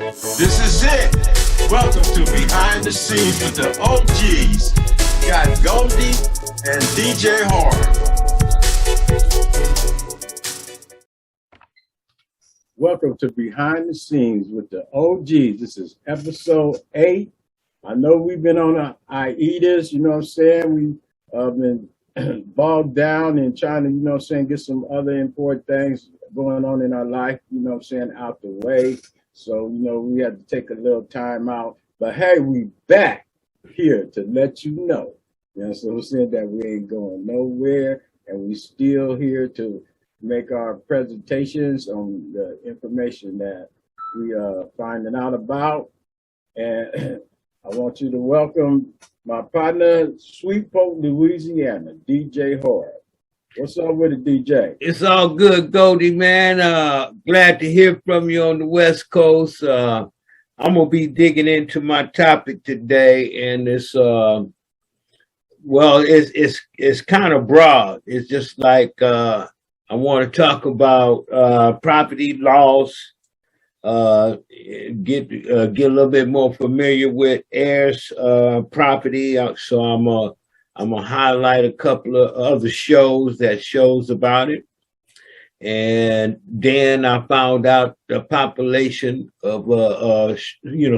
This is it. Welcome to Behind the Scenes with the OGs. Got Goldie and DJ Hard. Welcome to Behind the Scenes with the OGs. This is episode 8. I know we've been on a hiatus, you know what I'm saying? We've been bogged down and trying to, you know what I'm saying, get some other important things going on in our life, you know what I'm saying, out the way. So, you know, we had to take a little time out. But hey, we back here to let you know. You know, so I'm saying that we ain't going nowhere, and we still here to make our presentations on the information that we are finding out about. And I want you to welcome my partner, Shreveport, Louisiana, DJ Hard. What's up with it, DJ? It's all good, Goldie, man. Glad to hear from you on the West Coast. I'm gonna be digging into my topic today, and it's it's kind of broad. It's just like I want to talk about property laws. Get a little bit more familiar with heirs property. So I'm gonna highlight a couple of other shows about it, and then I found out the population of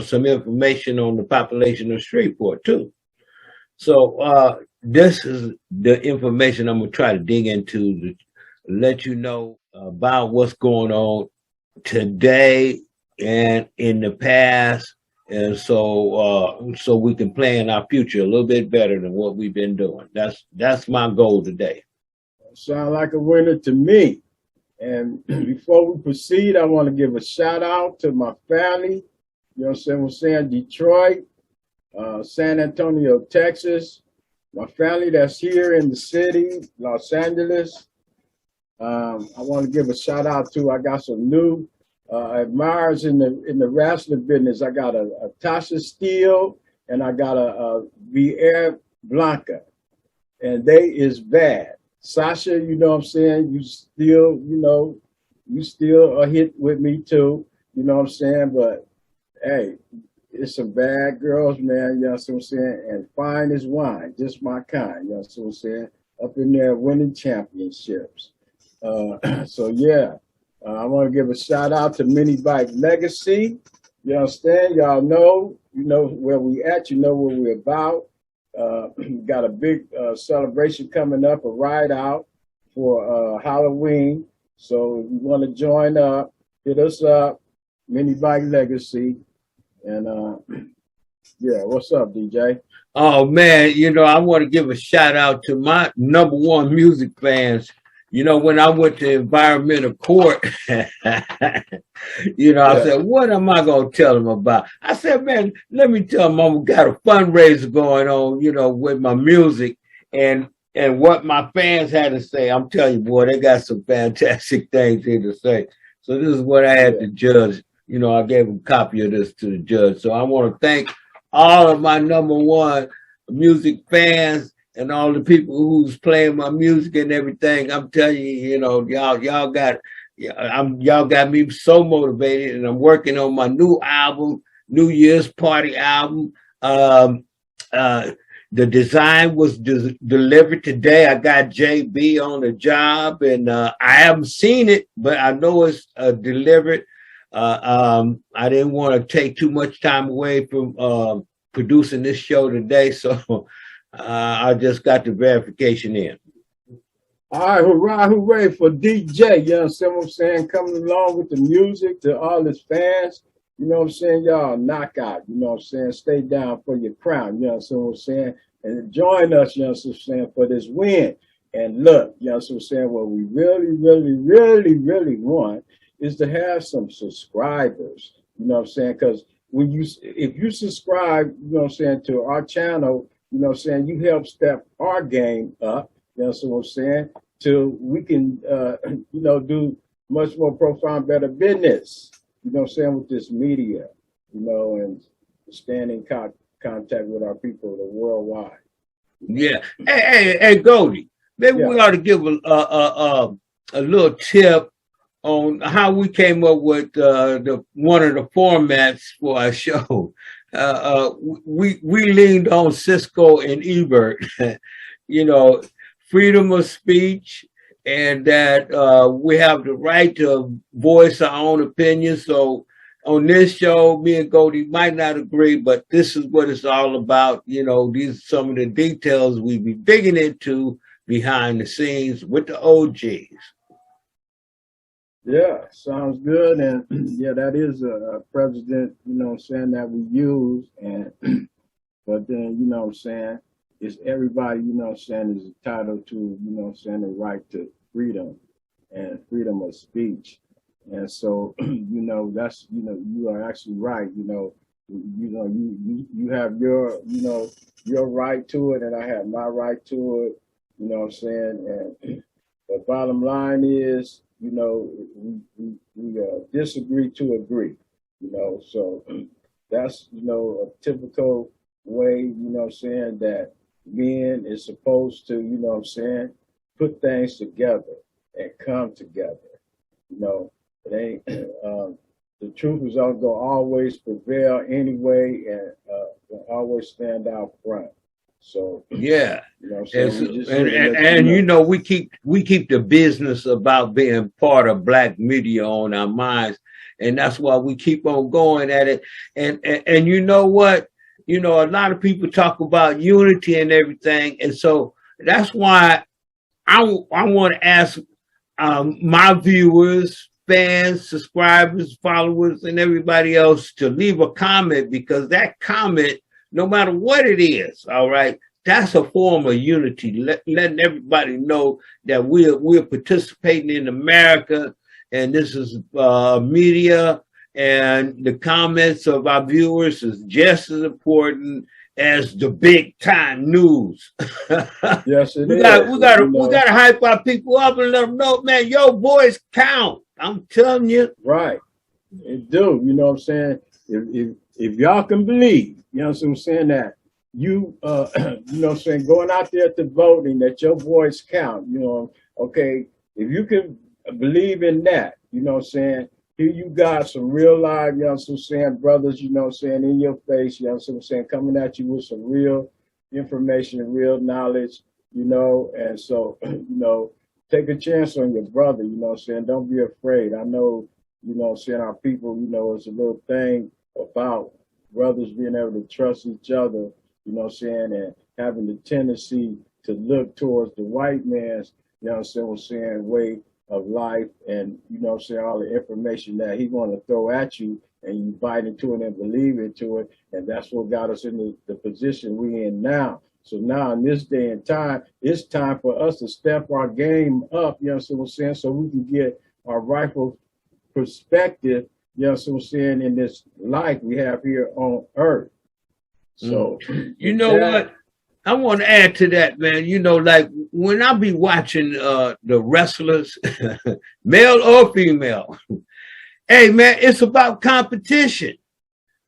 some information on the population of Shreveport too. So this is the information I'm gonna try to dig into to let you know about what's going on today and in the past, and so we can plan our future a little bit better than what we've been doing. That's my goal today. Sound like a winner to me. And before we proceed, I want to give a shout out to my family. You know what I'm saying? We're saying Detroit, San Antonio, Texas. My family that's here in the city, Los Angeles. I want to give a shout out to, I got some new admirers in the wrestling business. I got a Tasha Steele and I got a Vierre Blanca, and they is bad. Sasha, you know what I'm saying? You still a hit with me too. You know what I'm saying? But hey, it's some bad girls, man. You know what I'm saying? And fine as wine, just my kind. You know what I'm saying? Up in there winning championships. So yeah, I want to give a shout out to Mini Bike Legacy. You understand? Y'all know, you know where we at, you know what we're about. Got a big celebration coming up, a ride out for Halloween. So if you want to join up, hit us up, Mini Bike Legacy. And yeah, what's up, DJ? Oh man, you know, I want to give a shout out to my number one music fans. You know, when I went to environmental court, I said, what am I going to tell them about? I said, man, let me tell them I've got a fundraiser going on, you know, with my music and what my fans had to say. I'm telling you, boy, they got some fantastic things here to say. So this is what I had to judge. You know, I gave a copy of this to the judge. So I want to thank all of my number one music fans and all the people who's playing my music and everything. I'm telling you, you know, y'all got me so motivated, and I'm working on my new album, New Year's Party album. The design was delivered today. I got JB on the job, and I haven't seen it, but I know it's delivered. I didn't want to take too much time away from producing this show today, so I just got the verification in. All right, hurrah, hooray for DJ. You know what I'm saying? Coming along with the music to all his fans. You know what I'm saying? Y'all knockout. You know what I'm saying? Stay down for your crown. You know what I'm saying? And join us, you know what I'm saying, for this win. And look, you know what I'm saying? What we really, really, really, really want is to have some subscribers. You know what I'm saying? Because if you subscribe, you know what I'm saying, to our channel, you know what I'm saying, you help step our game up, you know what I'm saying, till we can, do much more profound, better business, you know what I'm saying, with this media, you know, and staying in contact with our people worldwide. Yeah. Hey, Goldie, maybe we ought to give a little tip on how we came up with the one of the formats for our show. We leaned on Cisco and Ebert, you know, freedom of speech, and that we have the right to voice our own opinions. So on this show, me and Goldie might not agree, but this is what it's all about. You know, these are some of the details we be digging into behind the scenes with the OGs. Yeah, sounds good. And yeah, that is a president, you know what I'm saying, that we use. And but then, you know what I'm saying, it's everybody, you know what I'm saying, is entitled to, you know what I'm saying, the right to freedom and freedom of speech. And so, you know, that's, you know, you are actually right. You have your, you know, your right to it, and I have my right to it. You know what I'm saying? And the bottom line is, you know, we disagree to agree. You know, so that's, you know, a typical way, you know what I'm saying, that men is supposed to, you know what I'm saying, put things together and come together. You know, it ain't the truth is going to always prevail anyway, and will always stand out front. So Yeah. you know what I'm saying, we just And you know, we keep the business about being part of black media on our minds, and that's why we keep on going at it. And you know what? You know, a lot of people talk about unity and everything, and so that's why I want to ask my viewers, fans, subscribers, followers, and everybody else to leave a comment, because that comment, no matter what it is, all right, that's a form of unity, letting everybody know that we're participating in America, and this is media, and the comments of our viewers is just as important as the big time news. Yes, it we is. gotta hype our people up and let them know, man, your voice count. I'm telling you. Right. It do. You know what I'm saying? If y'all can believe, you know what I'm saying, that you you know what I'm saying, going out there to voting, that your voice count, you know, okay, if you can believe in that, you know what I'm saying, here you got some real live, you know what I'm saying, brothers, you know what I'm saying, in your face, you know what I'm saying, coming at you with some real information and real knowledge, you know, and so, you know, take a chance on your brother, you know what I'm saying, don't be afraid. I know, you know what I'm saying, our people, you know, it's a little thing about brothers being able to trust each other, you know what I'm saying, and having the tendency to look towards the white man's, you know what I'm saying, way of life, and, you know what I'm saying, all the information that he's going to throw at you, and you bite into it and believe into it, and that's what got us in the position we in now. So now in this day and time, it's time for us to step our game up, you know what I'm saying, so we can get our rightful perspective, you know what I'm saying, in this life we have here on earth. So you know what? I want to add to that, man. You know, like when I be watching the wrestlers, male or female, hey man, it's about competition.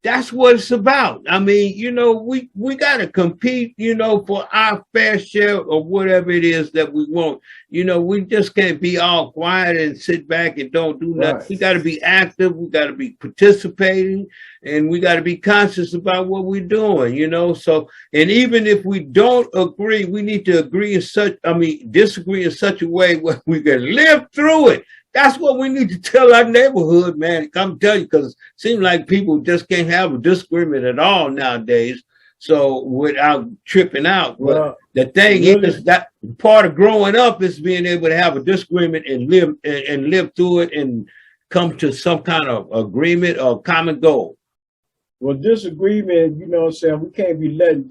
That's what it's about. I mean, you know, we got to compete, you know, for our fair share of whatever it is that we want. You know, we just can't be all quiet and sit back and don't do nothing. Right. We got to be active. We got to be participating, and we got to be conscious about what we're doing, you know. So, and even if we don't agree, we need to disagree in such a way where we can live through it. That's what we need to tell our neighborhood, man. Come tell you, because it seems like people just can't have a disagreement at all nowadays. So without tripping out, well, the thing is that part of growing up is being able to have a disagreement and live through it and come to some kind of agreement or common goal. Well, disagreement, you know what I'm saying, we can't be letting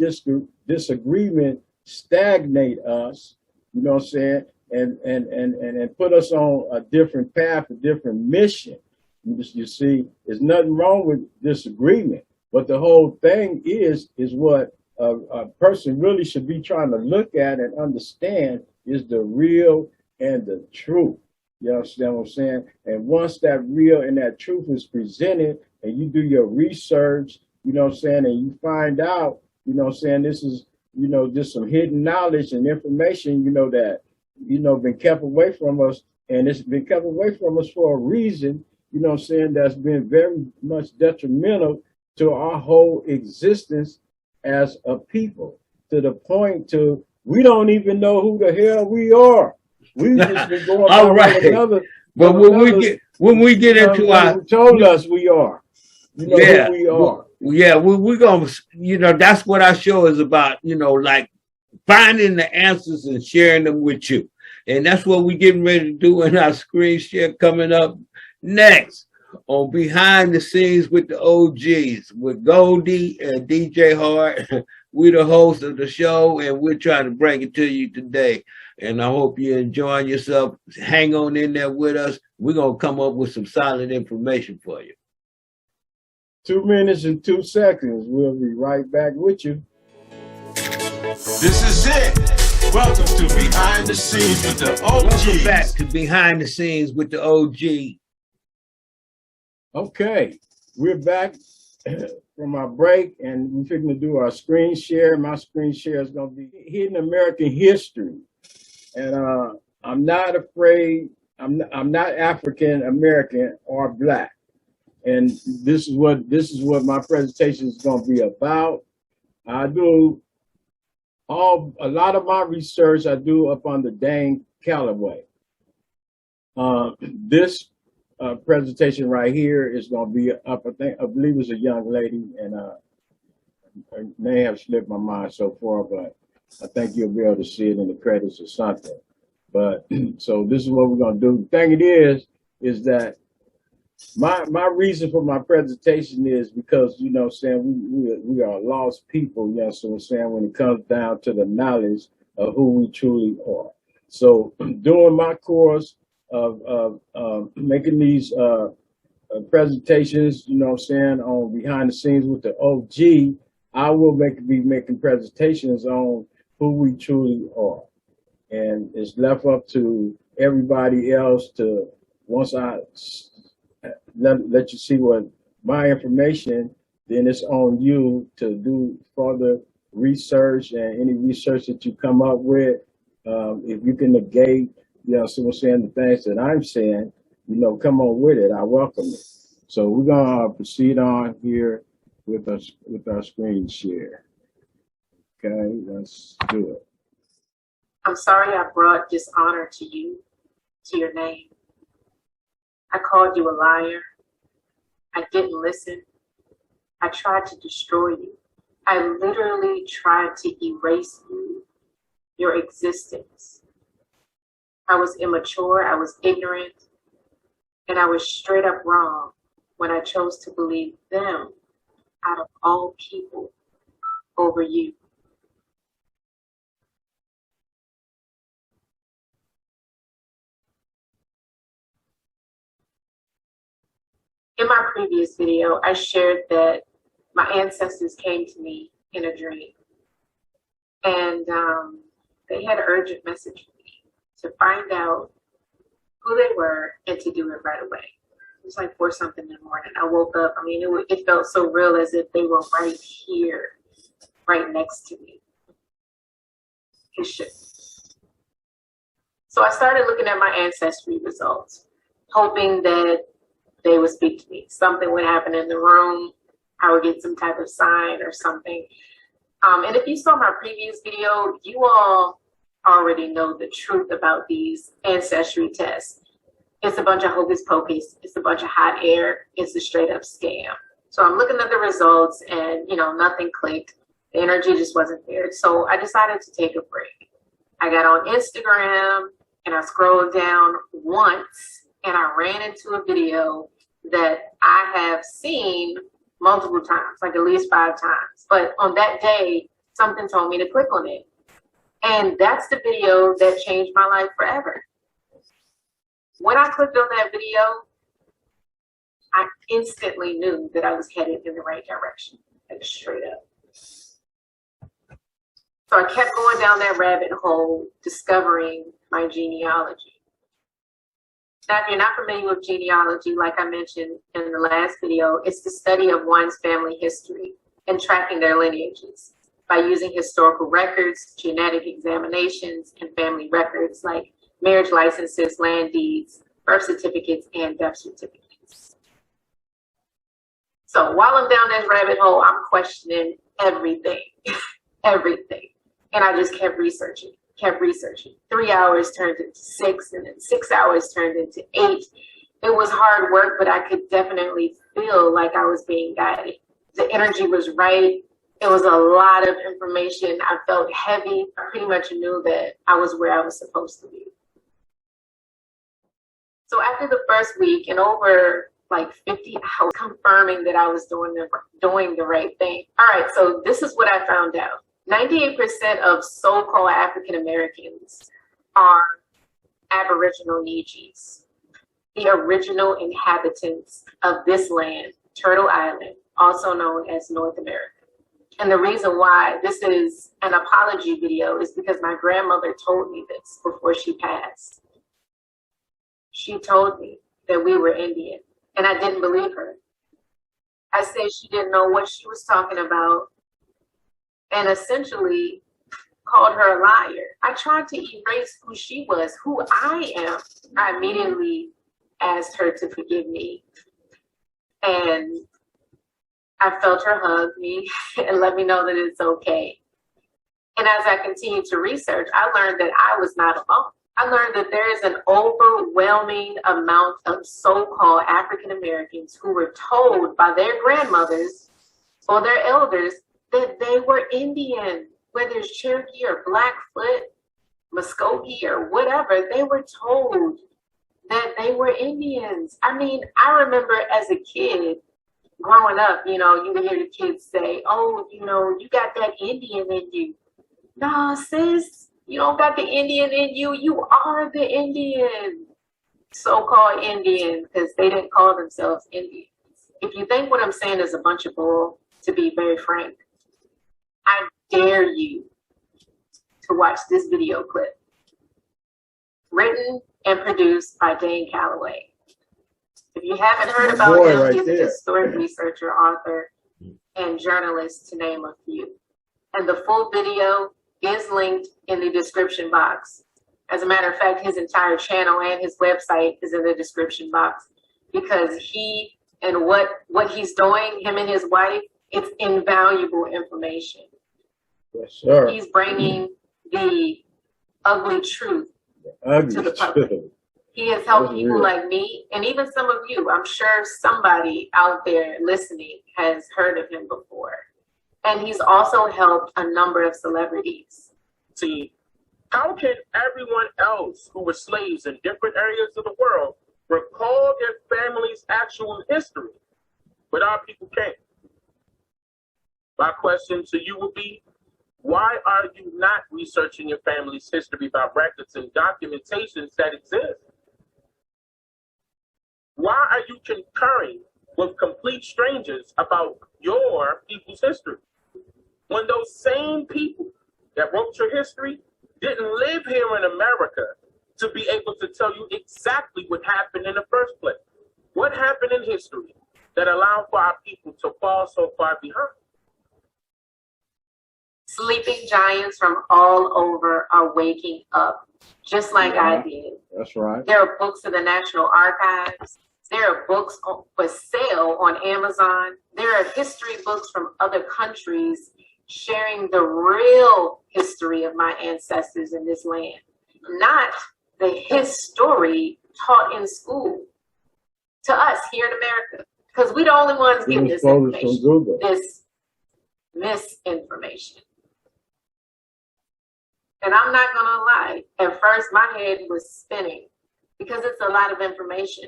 disagreement stagnate us, you know what I'm saying, and put us on a different path, a different mission. You see, there's nothing wrong with disagreement, but the whole thing is what a person really should be trying to look at and understand is the real and the truth. You understand what I'm saying? And once that real and that truth is presented, and you do your research, you know what I'm saying, and you find out, you know what I'm saying, this is, you know, just some hidden knowledge and information, you know, that, you know, been kept away from us And it's been kept away from us for a reason, you know what I'm saying, that's been very much detrimental to our whole existence as a people, to the point to we don't even know who the hell we are. We've just been going by All what right. another, But when we get into our who told us we are, you know, yeah, who we are. yeah, we're gonna, you know, that's what our show is about, you know, like finding the answers and sharing them with you. And that's what we're getting ready to do in our screen share coming up next on Behind the Scenes with the OGs with Goldie and DJ Hart. We're the hosts of the show and we're trying to bring it to you today. And I hope you're enjoying yourself. Hang on in there with us. We're going to come up with some solid information for you. 2 minutes and 2 seconds. We'll be right back with you. This is it. Welcome to Behind the Scenes with the OGs. Welcome back to Behind the Scenes with the OG. Okay, we're back from our break, and we're going to do our screen share. My screen share is going to be Hidden American History, and I'm not afraid. I'm not African American or Black, and this is what my presentation is going to be about. I do a lot of my research I do up on the Dane Calloway. This presentation right here is going to be up. I believe it's a young lady, and her name have slipped my mind so far, but I think you'll be able to see it in the credits or something. But so this is what we're going to do. The thing it is that my reason for my presentation is because, you know what I'm saying, we are lost people, you know what I'm saying, when it comes down to the knowledge of who we truly are. So during my course of making these presentations, you know what I'm saying, on Behind the Scenes with the OG, I will be making presentations on who we truly are. And it's left up to everybody else to, once I let you see what my information, then it's on you to do further research, and any research that you come up with, if you can negate, you know, so we're saying the things that I'm saying, you know, come on with it. I welcome it. So we're gonna proceed on here with our screen share. Okay, let's do it. I'm sorry I brought dishonor to you, to your name. I called you a liar. I didn't listen. I tried to destroy you. I literally tried to erase you, your existence. I was immature, I was ignorant, and I was straight up wrong when I chose to believe them out of all people over you. In my previous video, I shared that my ancestors came to me in a dream, and they had an urgent message for me to find out who they were and to do it right away. It was like 4 something in the morning. I woke up. I mean, it felt so real, as if they were right here, right next to me. It should. So I started looking at my ancestry results, hoping that they would speak to me. Something would happen in the room. I would get some type of sign or something. And if you saw my previous video, you all already know the truth about these ancestry tests. It's a bunch of hocus pocus. It's a bunch of hot air. It's a straight up scam. So I'm looking at the results, and, you know, nothing clicked. The energy just wasn't there. So I decided to take a break. I got on Instagram and I scrolled down once, and I ran into a video that I have seen multiple times, like at least 5 times. But on that day, something told me to click on it. And that's the video that changed my life forever. When I clicked on that video, I instantly knew that I was headed in the right direction, like straight up. So I kept going down that rabbit hole, discovering my genealogy. Now, if you're not familiar with genealogy, like I mentioned in the last video, it's the study of one's family history and tracking their lineages by using historical records, genetic examinations, and family records like marriage licenses, land deeds, birth certificates, and death certificates. So while I'm down this rabbit hole, I'm questioning everything, everything. And I just kept researching. 3 hours turned into 6, and then 6 hours turned into 8. It was hard work, but I could definitely feel like I was being guided. The energy was right. It was a lot of information. I felt heavy. I pretty much knew that I was where I was supposed to be. So after the first week and over like 50 hours confirming that I was doing the right thing. All right, so this is what I found out. 98% of so-called African Americans are Aboriginal Nijis, the original inhabitants of this land, Turtle Island, also known as North America. And the reason why this is an apology video is because my grandmother told me this before she passed. She told me that we were Indian, and I didn't believe her. I said she didn't know what she was talking about, and essentially called her a liar. I tried to erase who she was, who I am. I immediately asked her to forgive me, and I felt her hug me and let me know that it's okay. And as I continued to research, I learned that I was not alone. I learned that there is an overwhelming amount of so-called African Americans who were told by their grandmothers or their elders that they were Indian, whether it's Cherokee or Blackfoot, Muskogee or whatever. They were told that they were Indians. I mean, I remember as a kid growing up, you would hear the kids say, oh, you got that Indian in you. Nah, sis, you don't got the Indian in you. You are the Indian. So-called Indian, because they didn't call themselves Indians. If you think what I'm saying is a bunch of bull, to be very frank, I dare you to watch this video clip. Written and produced by Dane Calloway. If you haven't heard about him, he's a historic researcher, author, and journalist, to name a few. And the full video is linked in the description box. As a matter of fact, his entire channel and his website is in the description box, because he and what he's doing, him and his wife, it's invaluable information. Yes, sir. He's bringing the ugly truth to the public. He has helped people like me, and even some of you. I'm sure somebody out there listening has heard of him before. And he's also helped a number of celebrities. See, how can everyone else who were slaves in different areas of the world recall their family's actual history, but our people can't? My question to you would be, why are you not researching your family's history by records and documentations that exist? Why are you concurring with complete strangers about your people's history, when those same people that wrote your history didn't live here in America to be able to tell you exactly what happened in the first place? What happened in history that allowed for our people to fall so far behind? Sleeping giants from all over are waking up, just like I did. That's right. There are books in the National Archives. There are books for sale on Amazon. There are history books from other countries sharing the real history of my ancestors in this land, not the history taught in school to us here in America, because we're the only ones getting this information, this misinformation. And I'm not gonna lie, at first my head was spinning because it's a lot of information.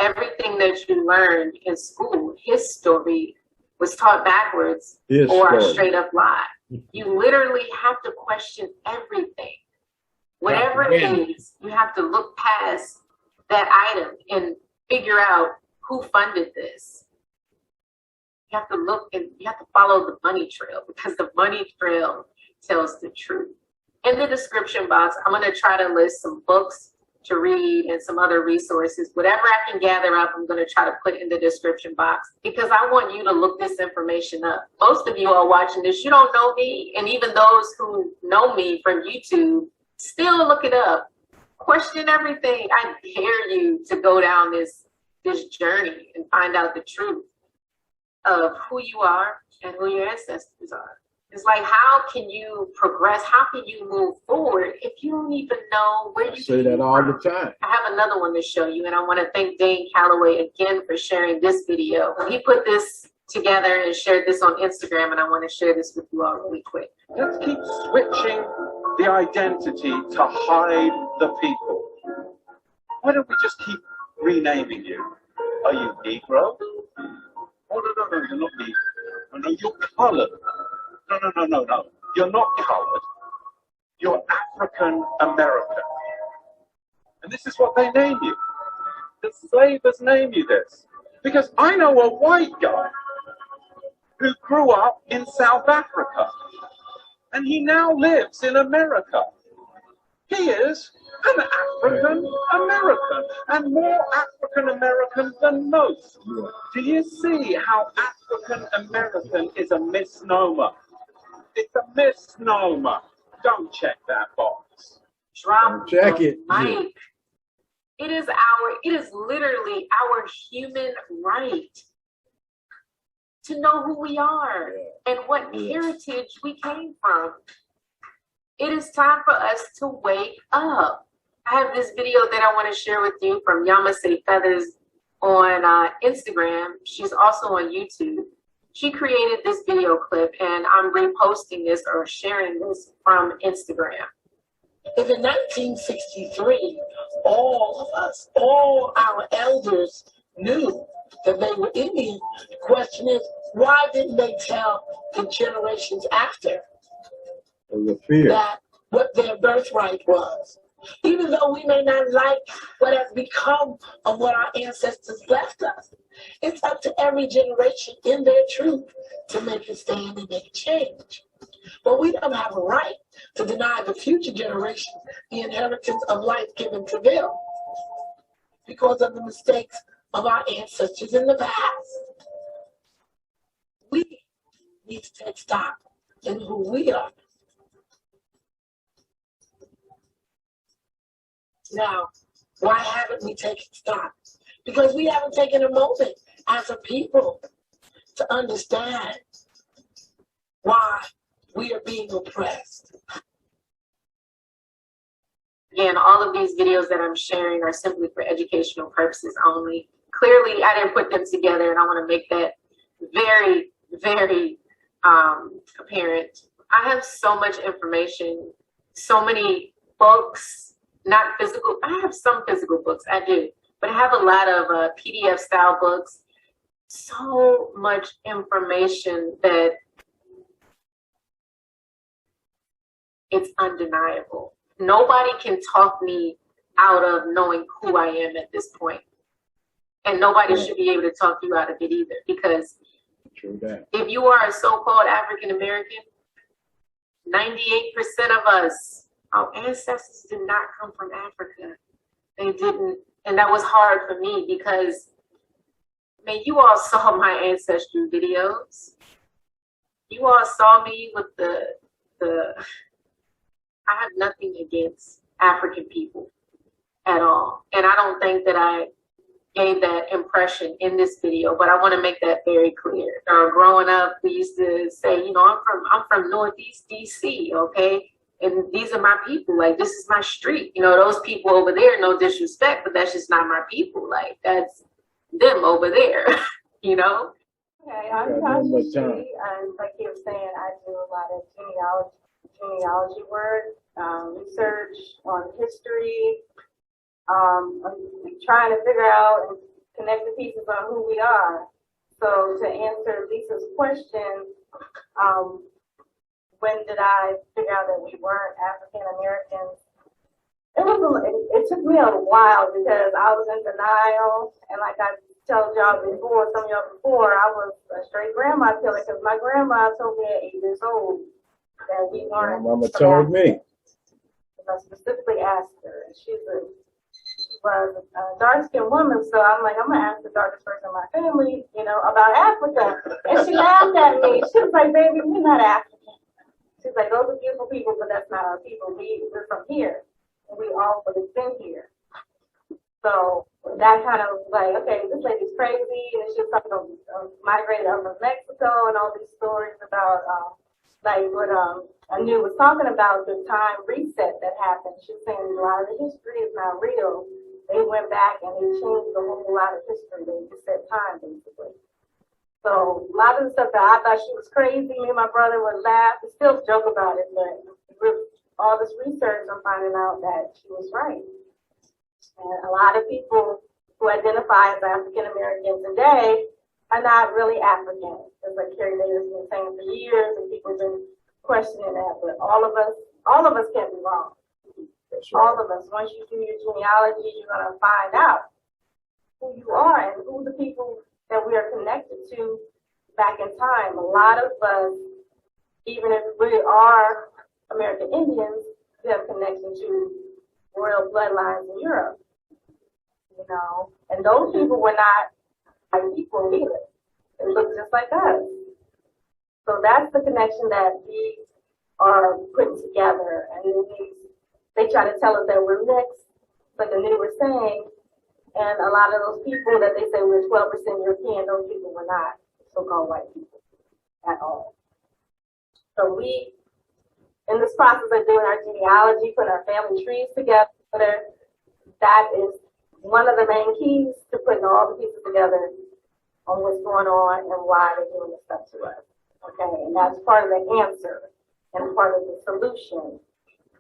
Everything that you learned in school, history, was taught backwards or a straight up lie. You literally have to question everything. Whatever it is, you have to look past that item and figure out who funded this. You have to look and you have to follow the money trail, because the money trail tells the truth. In the description box, I'm going to try to list some books to read and some other resources. Whatever I can gather up, I'm going to try to put in the description box, because I want you to look this information up. Most of you are watching this, you don't know me, and even those who know me from YouTube still look it up Question everything. I dare you to go down this journey and find out the truth of who you are and who your ancestors are. It's like, how can you progress? How can you move forward if you don't even know where you say that came all from? the time. I have another one to show you, and I want to thank Dane Calloway again for sharing this video. He put this together and shared this on Instagram, and I want to share this with you all really quick. Let's keep switching the identity to hide the people. Why don't we just keep renaming you? Are you Negro? Oh, no, you're not Negro. No, you're colored. No. You're not colored. You're African American. And this is what they name you. The slavers name you this. Because I know a white guy who grew up in South Africa. And he now lives in America. He is an African American, and more African American than most. Do you see how African American is a misnomer? It's a misnomer. Don't check that box. Drop Check the it. mic. It is literally our human right to know who we are and what heritage we came from. It is time for us to wake up. I have this video that I want to share with you from Yamase Feathers on Instagram. She's also on YouTube. She created this video clip, and I'm reposting this or sharing this from Instagram. If in 1963, all of us, all our elders knew that they were Indian, the question is, why didn't they tell the generations after The fear. that what their birthright was? Even though we may not like what has become of what our ancestors left us, it's up to every generation in their truth to make a stand and make a change. But we don't have a right to deny the future generation the inheritance of life given to them because of the mistakes of our ancestors in the past. We need to take stock in who we are. Now, why haven't we taken stock? Because we haven't taken a moment as a people to understand why we are being oppressed. Again, all of these videos that I'm sharing are simply for educational purposes only. Clearly, I didn't put them together, and I want to make that very, very apparent. I have so much information, so many books, not physical. I have some physical books, I do, but I have a lot of PDF style books. So much information that it's undeniable. Nobody can talk me out of knowing who I am at this point. And nobody should be able to talk you out of it either. Because True that. if you are a so-called African American, 98% of us, our ancestors did not come from Africa. They didn't. And that was hard for me because, man, you all saw my ancestry videos. You all saw me with the I have nothing against African people at all. And I don't think that I gave that impression in this video, but I want to make that very clear. Growing up, we used to say, you know, I'm from Northeast DC, okay? And these are my people. Like, this is my street. You know, those people over there, no disrespect, but that's just not my people. Like, that's them over there, you know? Okay, I'm Tasha G, and like you were saying, I do a lot of genealogy work, research on history. I'm trying to figure out and connect the pieces on who we are. So to answer Lisa's question, when did I figure out that we weren't African Americans? It took me a while because I was in denial, and like I told y'all before, some of y'all before, I was a straight grandma killer because my grandma told me at 8 years old that we weren't. My mama told me. I specifically asked her, she was a dark-skinned woman, so I'm like, I'm gonna ask the darkest person in my family, you know, about Africa. And she laughed at me. She was like, baby, we're not African. She's like, those are beautiful people, but that's not our people. We're from here. We all would have been here. So that kind of like, okay, this lady's crazy, and she's talking about migrated over to Mexico and all these stories about like what Anu was talking about, the time reset that happened. She's saying a lot of the history is not real. They went back and they changed a whole lot of history. They reset time basically. So a lot of the stuff that I thought she was crazy, me and my brother would laugh and still joke about it, but with all this research, I'm finding out that she was right. And a lot of people who identify as African American today are not really African. As like Carrie Davis has been saying for years, and people have been questioning that. But all of us can't be wrong. That's right. All of us. Once you do your genealogy, you're gonna find out who you are and who the people that we are connected to back in time. A lot of us, even if we are American Indians, we have connection to royal bloodlines in Europe. You know, and those people were not like people either. They looked just like us. So that's the connection that we are putting together. And they try to tell us that we're mixed, like the new were saying. And a lot of those people that they say we're 12% European, those people were not so-called white people at all. So we, in this process of doing our genealogy, putting our family trees together, that is one of the main keys to putting all the pieces together on what's going on and why they're doing this stuff to us. Okay, and that's part of the answer and part of the solution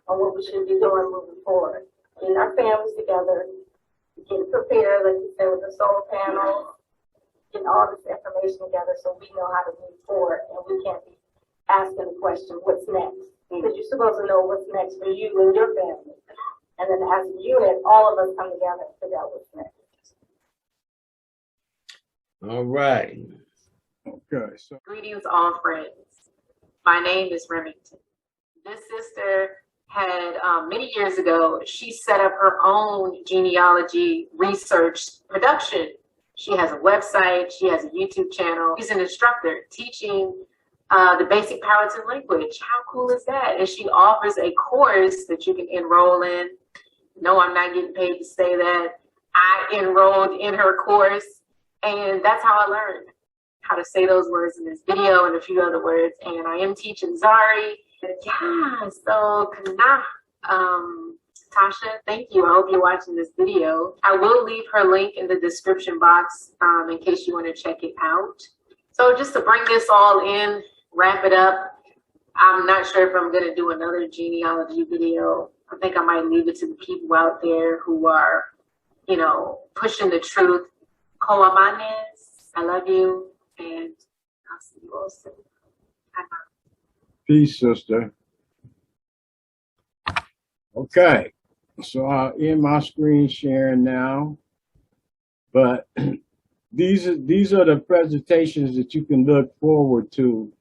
on what we should be doing moving forward. Getting our families together, getting prepared, like you said, with the solar panels, getting all this information together so we know how to move forward and we can't be asking the question, what's next? Because you're supposed to know what's next for you and your family. And then as a unit, all of us come together and figure out what's next. All right. Okay, so Greetings, all friends. My name is Remington. This sister had, many years ago, she set up her own genealogy research production. She has a website, she has a YouTube channel. She's an instructor teaching the basic Powhatan language. How cool is that? And she offers a course that you can enroll in. No, I'm not getting paid to say that. I enrolled in her course, and that's how I learned how to say those words in this video and a few other words. And I am teaching Zari. Yeah, so Kana, Tasha, thank you. I hope you're watching this video. I will leave her link in the description box in case you want to check it out. So just to bring this all in, wrap it up, I'm not sure if I'm going to do another genealogy video. I think I might leave it to the people out there who are, you know, pushing the truth. Koamanes, I love you, and I'll see you all soon. Bye-bye. peace, sister. Okay, so I'll end my screen sharing now. But these are the presentations that you can look forward to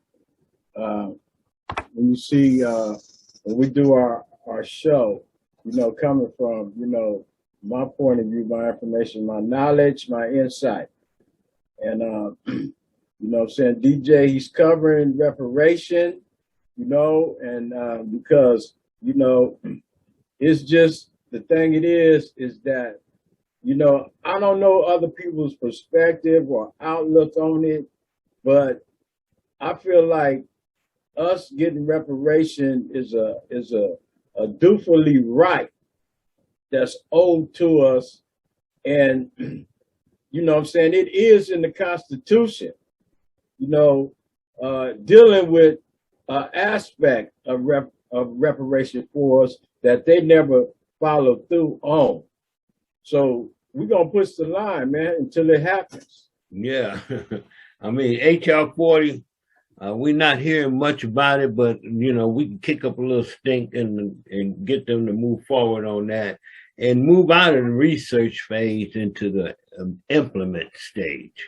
when you see when we do our show, you know, coming from, you know, my point of view, my information, my knowledge, my insight. And you know what I'm saying, DJ, he's covering reparation, you know, and because, you know, it's just, the thing it is that, you know, I don't know other people's perspective or outlook on it, but I feel like us getting reparation is a dutifully right that's owed to us. And, you know what I'm saying, it is in the Constitution, you know, dealing with an aspect of reparation for us that they never followed through on. So we're going to push the line, man, until it happens. Yeah. I mean, HR 40, we're not hearing much about it, but, you know, we can kick up a little stink and get them to move forward on that and move out of the research phase into the implement stage.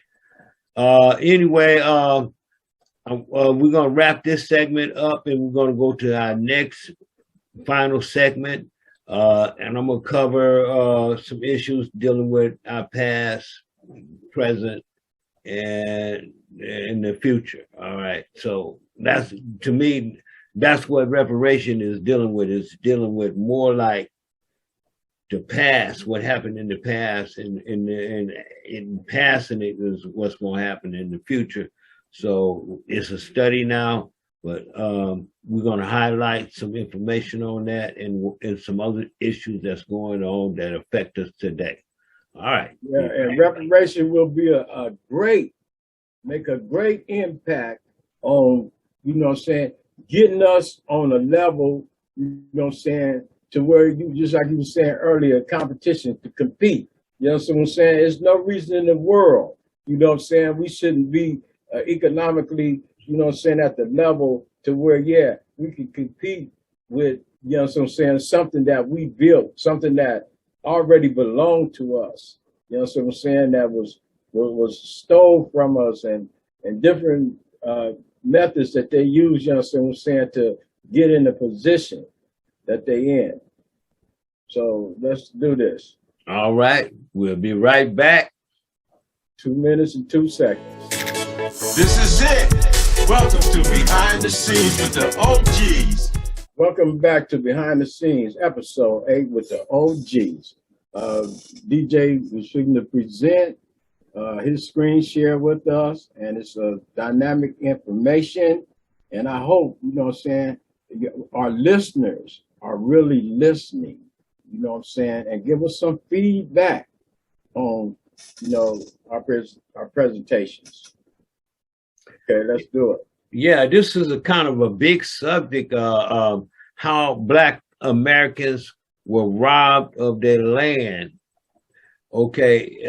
Anyway, we're going to wrap this segment up and we're going to go to our next final segment. And I'm going to cover some issues dealing with our past, present, and in the future. All right. So that's, to me, that's what reparation is dealing with more like the past, what happened in the past, and in past, and it is what's going to happen in the future. So it's a study now, but we're going to highlight some information on that and some other issues that's going on that affect us today. All right. Yeah, and reparation will be make a great impact on, you know what I'm saying, getting us on a level, you know what I'm saying, to where you, just like you were saying earlier, competition to compete. You know what I'm saying? There's no reason in the world, you know what I'm saying, we shouldn't be economically, you know what I'm saying, at the level to where, yeah, we can compete with, you know what I'm saying, something that we built, something that already belonged to us. You know what I'm saying, that was stole from us, and different methods that they use, you know what I'm saying, to get in the position that they in. So let's do this. All right. We'll be right back. 2 minutes and 2 seconds. This is it. Welcome to Behind the Scenes with the OGs. Welcome back to Behind the Scenes, episode 8 with the OGs. DJ was going to present his screen share with us, and it's a dynamic information. And I hope, you know what I'm saying, our listeners are really listening, you know what I'm saying, and give us some feedback on, you know, our presentations. Okay, let's do it. Yeah, this is a kind of a big subject, how Black Americans were robbed of their land. Okay,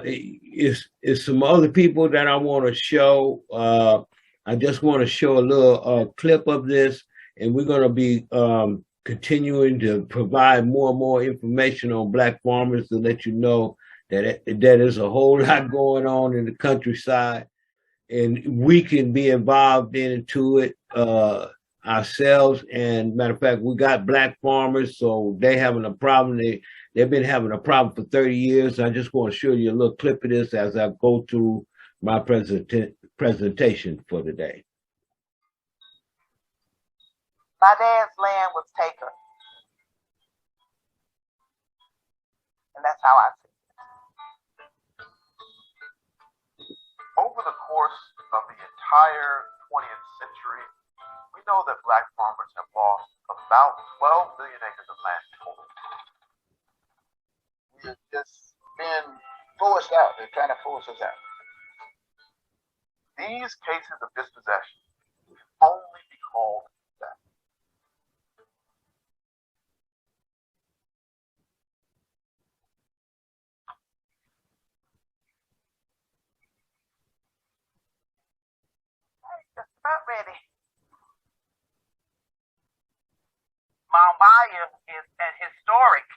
it's some other people that I want to show. I just want to show a little clip of this, and we're going to be continuing to provide more and more information on Black farmers to let you know that there's a whole lot going on in the countryside, and we can be involved into it ourselves. And matter of fact, we got Black farmers, so they having a problem. They've been having a problem for 30 years. I just want to show you a little clip of this as I go through my presentation for today. My dad's land was taken. And that's how I see it. Over the course of the entire 20th century, we know that Black farmers have lost about 12 million acres of land total. We've just been forced out. They're trying to force us out. These cases of dispossession can only be called theft. Just about ready. Mount Bayou is an historic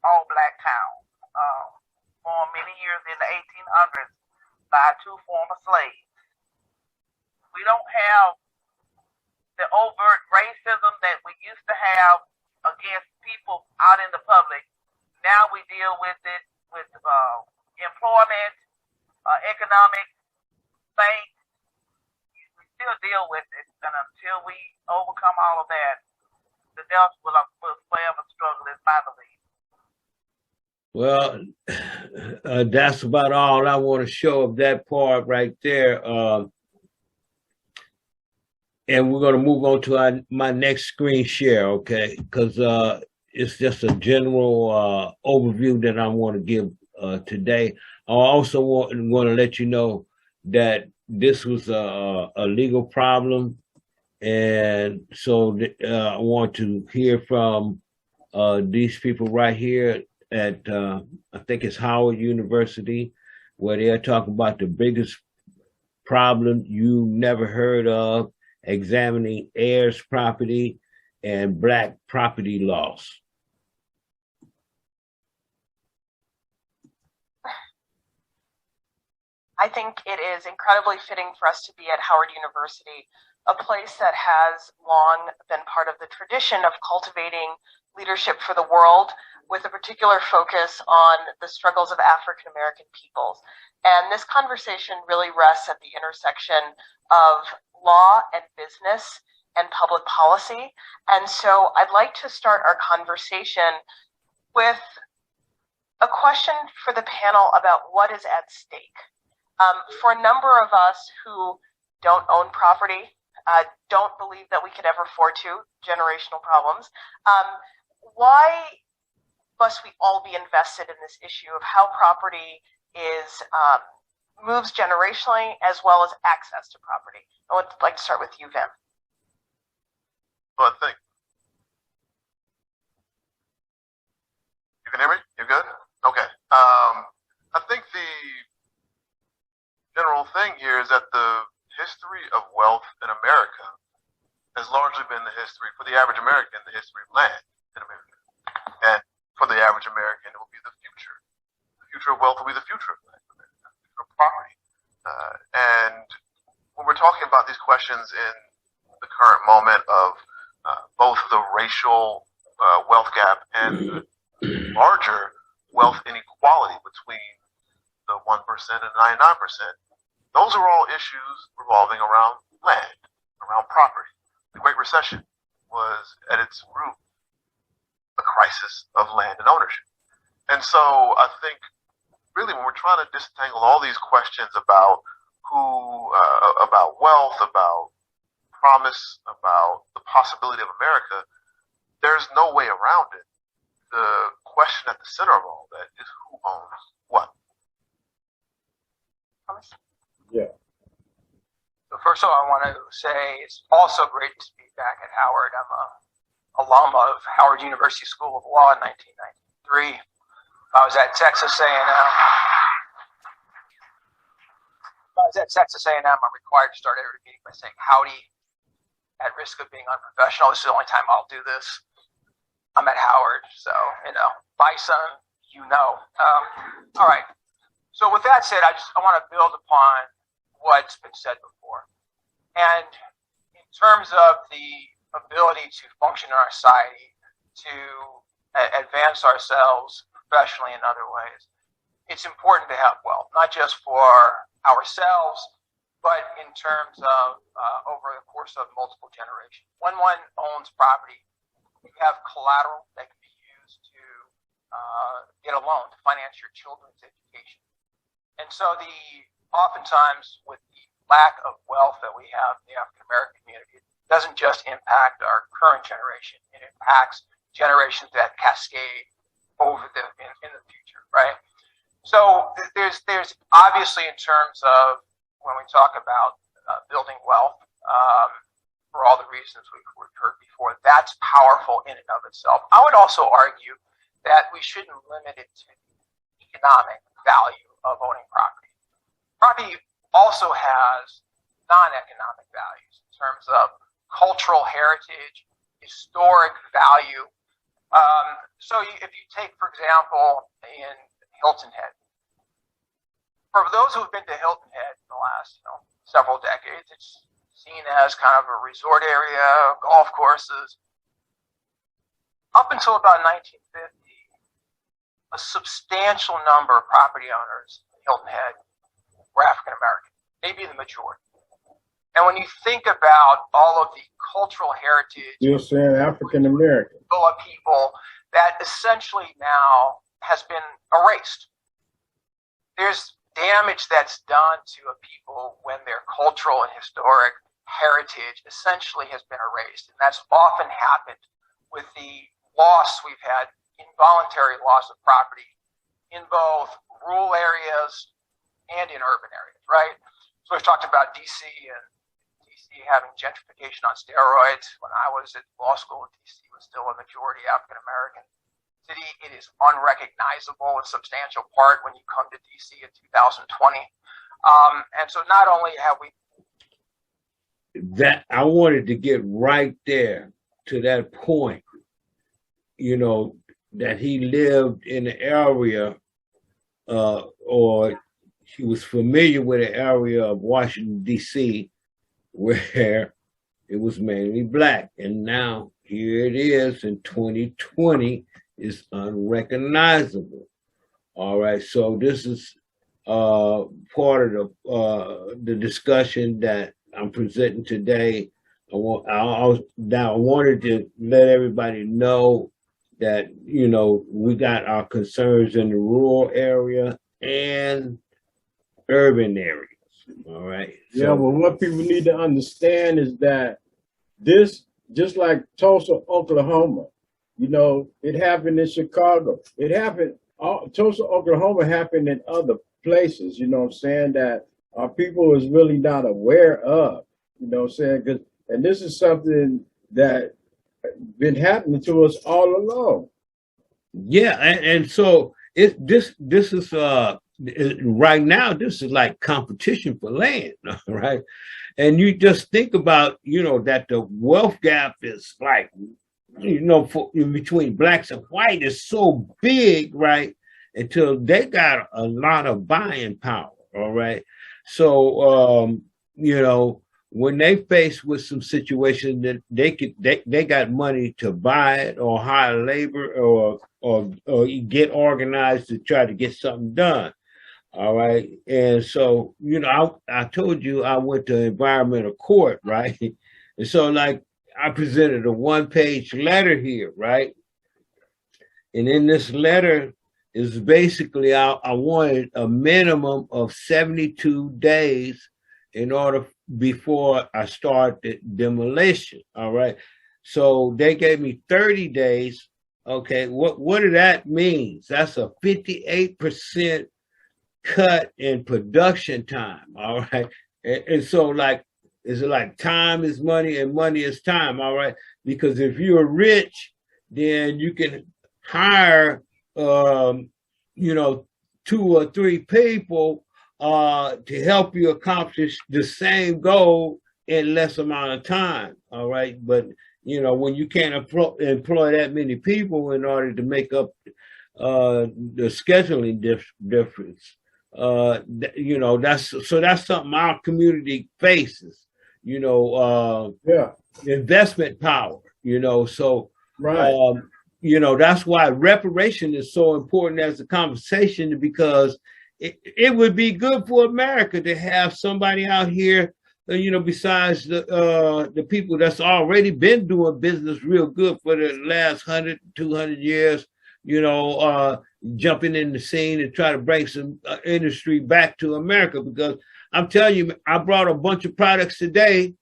all-Black town. Formed many years in the 1800s by 2 former slaves. We don't have the overt racism that we used to have against people out in the public. Now we deal with it with employment, economic things. We still deal with it, and until we overcome all of that, the Delta will forever struggle, is my belief. Well, that's about all I want to show of that part right there. And we're going to move on to my next screen share, okay? Because it's just a general overview that I want to give today. I also want to let you know that this was a legal problem. And so I want to hear from these people right here at, I think it's Howard University, where they're talking about the biggest problem you never heard of, examining heirs property and Black property loss. I think it is incredibly fitting for us to be at Howard University, a place that has long been part of the tradition of cultivating leadership for the world, with a particular focus on the struggles of African American peoples. And this conversation really rests at the intersection of law and business and public policy. And so I'd like to start our conversation with a question for the panel about what is at stake. For a number of us who don't own property, don't believe that we could ever afford to, generational problems, why must we all be invested in this issue of how property is moves generationally as well as access to property? I would like to start with you, Vim. Well, I think you can hear me. You good? Okay. I think the general thing here is that the history of wealth in America has largely been the history, for the average American, the history of land in America. And for the average American, it will be the future. The future of wealth will be the future of land, the future of property. And when we're talking about these questions in the current moment of both the racial wealth gap and the larger wealth inequality between the 1% and 99%, those are all issues revolving around land, around property. The Great Recession was at its root a crisis of land and ownership. And so I think really when we're trying to disentangle all these questions about about wealth, about promise, about the possibility of America, there's no way around it. The question at the center of all that is who owns what. Yeah. So first of all, I want to say it's also great to be back at Howard. I'm a alum of Howard University School of Law in 1993. I was at Texas A&M. I'm required to start every meeting by saying howdy, at risk of being unprofessional. This is the only time I'll do this. I'm at Howard, so, bye, son, all right. So with that said, I want to build upon what's been said before. And in terms of the ability to function in our society, to advance ourselves professionally in other ways, it's important to have wealth, not just for ourselves, but in terms of over the course of multiple generations. When one owns property, you have collateral that can be used to get a loan to finance your children's education. And so oftentimes with the lack of wealth that we have in the African American community, it doesn't just impact our current generation, it impacts generations that cascade over in the future, right? So there's obviously, in terms of when we talk about building wealth, for all the reasons we've heard before, that's powerful in and of itself. I would also argue that we shouldn't limit it to the economic value of owning property. Property also has non-economic values in terms of cultural heritage, historic value. So if you take, for example, in Hilton Head, for those who've been to Hilton Head in the last several decades, it's seen as kind of a resort area, golf courses. Up until about 1950, a substantial number of property owners in Hilton Head were African American, maybe the majority. And when you think about all of the cultural heritage, you're saying African American, of people that essentially now has been erased. There's damage that's done to a people when their cultural and historic heritage essentially has been erased. And that's often happened with the loss we've had, involuntary loss of property in both rural areas and in urban areas, right? So we've talked about DC and DC having gentrification on steroids. When I was at law school, DC was still a majority African American city. It is unrecognizable in substantial part when you come to DC in 2020. And so not only have we that I wanted to get right there to that point, that he lived in the area or he was familiar with the area of Washington, D.C., where it was mainly black. And now here it is in 2020, it's unrecognizable. All right, so this is part of the discussion that I'm presenting today. I wanted to let everybody know that, you know, we got our concerns in the rural area and urban areas. All right. Yeah, So, well, what people need to understand is that this, just like Tulsa, Oklahoma, you know, it happened in Chicago. It happened, Tulsa, Oklahoma happened in other places, you know what I'm saying, that our people is really not aware of, you know what I'm saying? 'Cause, and this is something that been happening to us all along. yeah, and so this is right now, this is like competition for land, right? And you just think about, you know, that the wealth gap is like, you know, in between blacks and white is so big, right? Until they got a lot of buying power, all right? So, you know, when they faced with some situation that they got money to buy it or hire labor or get organized to try to get something done. All right. And so, you know, I told you I went to environmental court, right? And so like I presented a 1-page letter here, right? And in this letter is basically I wanted a minimum of 72 days in order before I start the demolition. All right. So they gave me 30 days. Okay. What does that mean? That's a 58% cut in production time. All right. And so like, is it like time is money and money is time? All right. Because if you're rich, then you can hire, you know, 2 or 3 people to help you accomplish the same goal in less amount of time. All right. But, you know, when you can't employ that many people in order to make up the scheduling difference, you know, that's something our community faces, you know, investment power, you know, so, right. You know, that's why reparation is so important as a conversation, because it would be good for America to have somebody out here, you know, besides the people that's already been doing business real good for the last 100, 200 years, you know, jumping in the scene and try to bring some industry back to America. Because I'm telling you, I brought a bunch of products today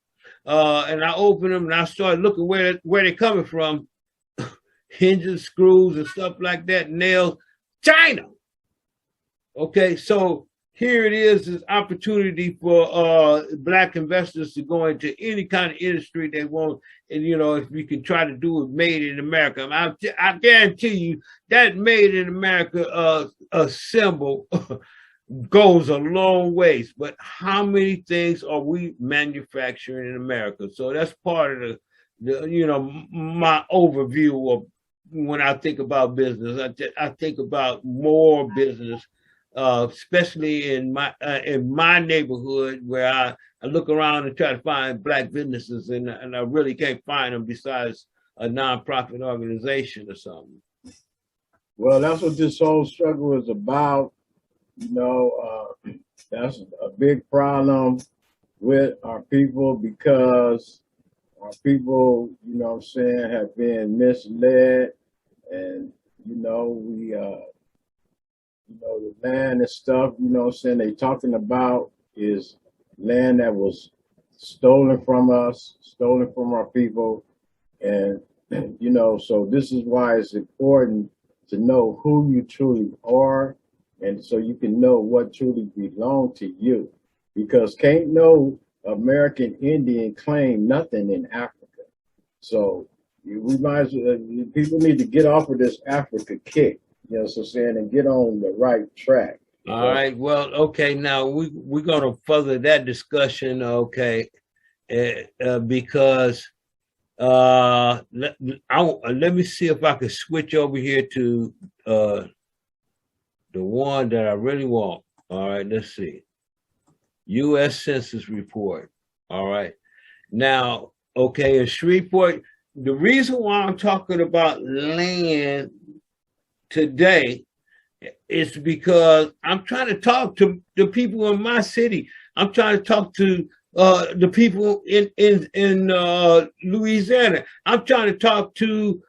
and I opened them and I started looking where they're coming from. Hinges, screws, and stuff like that, nails, China. Okay, so here it is opportunity for black investors to go into any kind of industry they want. And, you know, if we can try to do it made in America, I guarantee you that made in America a symbol goes a long ways. But how many things are we manufacturing in America? So that's part of the you know, my overview of when I think about business. I think about more business, especially in my neighborhood, where I look around and try to find black businesses, and I really can't find them besides a nonprofit organization or something. Well, that's what this whole struggle is about. You know, that's a big problem with our people, because our people, you know what I'm saying, have been misled. And, you know, we, you know, the land and stuff, you know what I'm saying, they talking about is land that was stolen from us, stolen from our people. And, you know, so this is why it's important to know who you truly are, and so you can know what truly belongs to you. Because can't no American Indian claim nothing in Africa. So we might as well, people need to get off of this Africa kick, you know what I'm saying, and get on the right track. All right. Well, okay. Now we're going to further that discussion. Okay. Because let me see if I can switch over here to the one that I really want. All right. Let's see. U.S. Census report. All right. Now, okay, in Shreveport, the reason why I'm talking about land today is because I'm trying to talk to the people in my city. I'm trying to talk to the people in Louisiana. I'm trying to talk to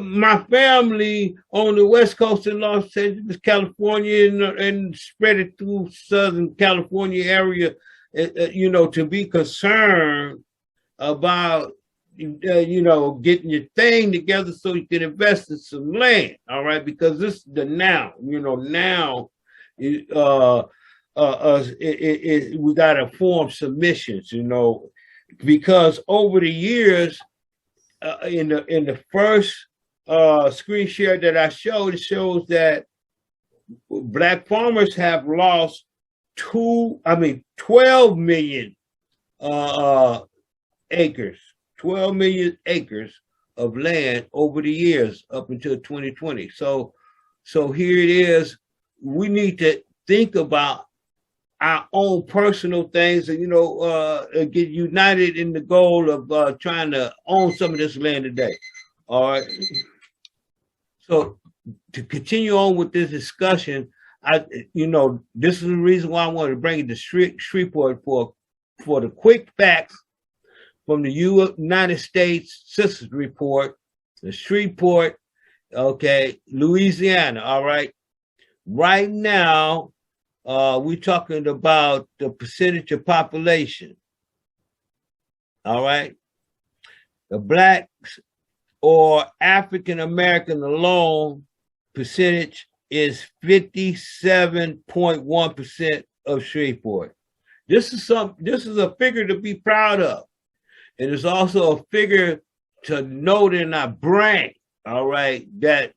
my family on the West Coast in Los Angeles, California, and spread it through Southern California area, you know, to be concerned about, you know, getting your thing together so you can invest in some land. All right, because this is the now, you know, now, we got to form submissions, you know, because over the years, in the first screen share that I showed, it shows that Black farmers have lost 12 million acres, 12 million acres of land over the years up until 2020. So here it is. We need to think about our own personal things and, you know, get united in the goal of trying to own some of this land today. All right. So to continue on with this discussion, you know, this is the reason why I wanted to bring it to Shreveport for the quick facts from the United States Census Report, the Shreveport, okay, Louisiana. All right. Right now, we're talking about the percentage of population. All right. The Blacks or African American alone percentage is 57.1% of Shreveport. This is a figure to be proud of. And it's also a figure to note in our brain, all right, that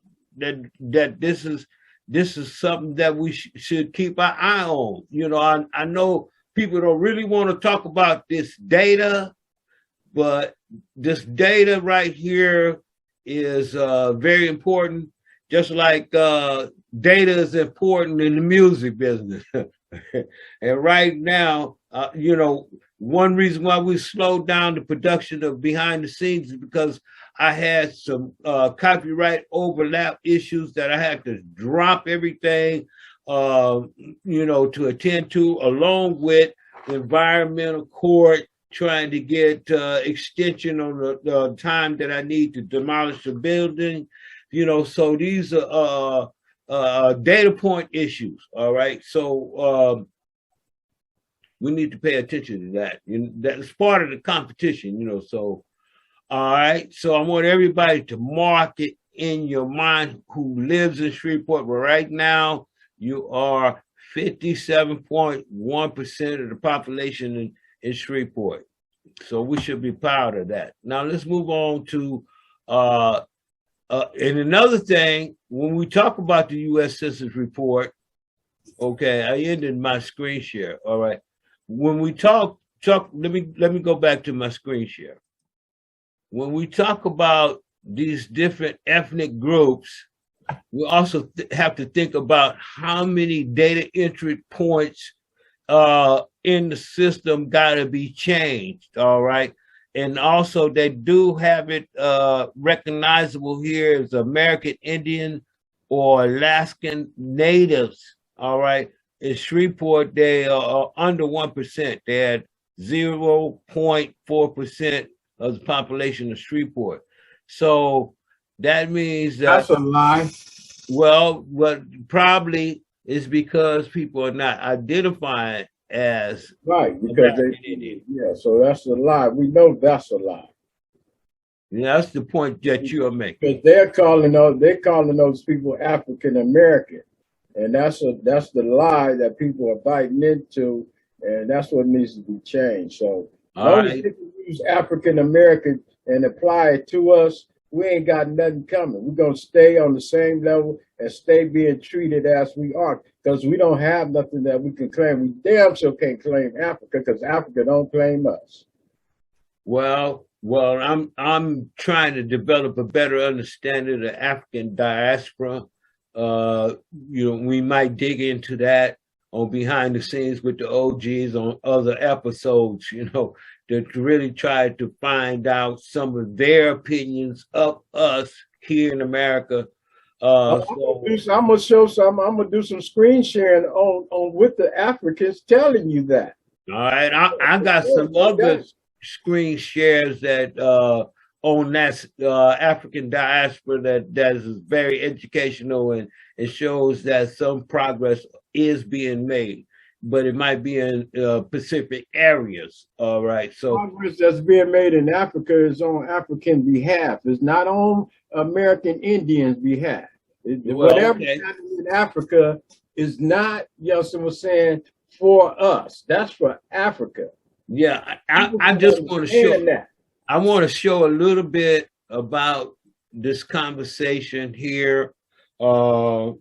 this is something that we should keep our eye on. You know, I know people don't really want to talk about this data, but this data right here is very important, just like data is important in the music business. And right now, you know, one reason why we slowed down the production of behind the scenes is because I had some copyright overlap issues that I had to drop everything, you know, to attend to, along with environmental court trying to get extension on the time that I need to demolish the building, you know. So these are data point issues. All right, so we need to pay attention to that. That's part of the competition, you know. So, all right. So I want everybody to mark it in your mind who lives in Shreveport. But right now, you are 57.1% of the population in Shreveport. So we should be proud of that. Now let's move on to and another thing, when we talk about the U.S. Census Report, okay, I ended my screen share. All right. When we talk, let me go back to my screen share. When we talk about these different ethnic groups, we also have to think about how many data entry points in the system got to be changed. All right. And also they do have it recognizable here as American Indian or Alaskan natives. All right. In Shreveport, they are under 1%. They had 0.4% of the population of Shreveport. So that means that's a lie. Well, what probably is because people are not identifying as right, because yeah, so that's a lie. We know that's a lie. Yeah, that's the point that you are making. Because they're calling those people African American. And that's the lie that people are biting into, and that's what needs to be changed. So long as people use African American and apply it to us, we ain't got nothing coming. We're gonna stay on the same level and stay being treated as we are, because we don't have nothing that we can claim. We damn sure can't claim Africa, because Africa don't claim us. Well, I'm trying to develop a better understanding of the African diaspora. You know, we might dig into that on behind the scenes with the OGs on other episodes, you know, to really try to find out some of their opinions of us here in America. I'm gonna show some. I'm gonna do some screen sharing on with the Africans telling you that. All right, I got some other screen shares that on that African diaspora that is very educational and it shows that some progress is being made, but it might be in specific areas. All right. So progress that's being made in Africa is on African behalf. It's not on American Indians' behalf. Whatever happens in Africa is not, Yeltsin was saying, for us. That's for Africa. Yeah, I just want to show that. I want to show a little bit about this conversation here on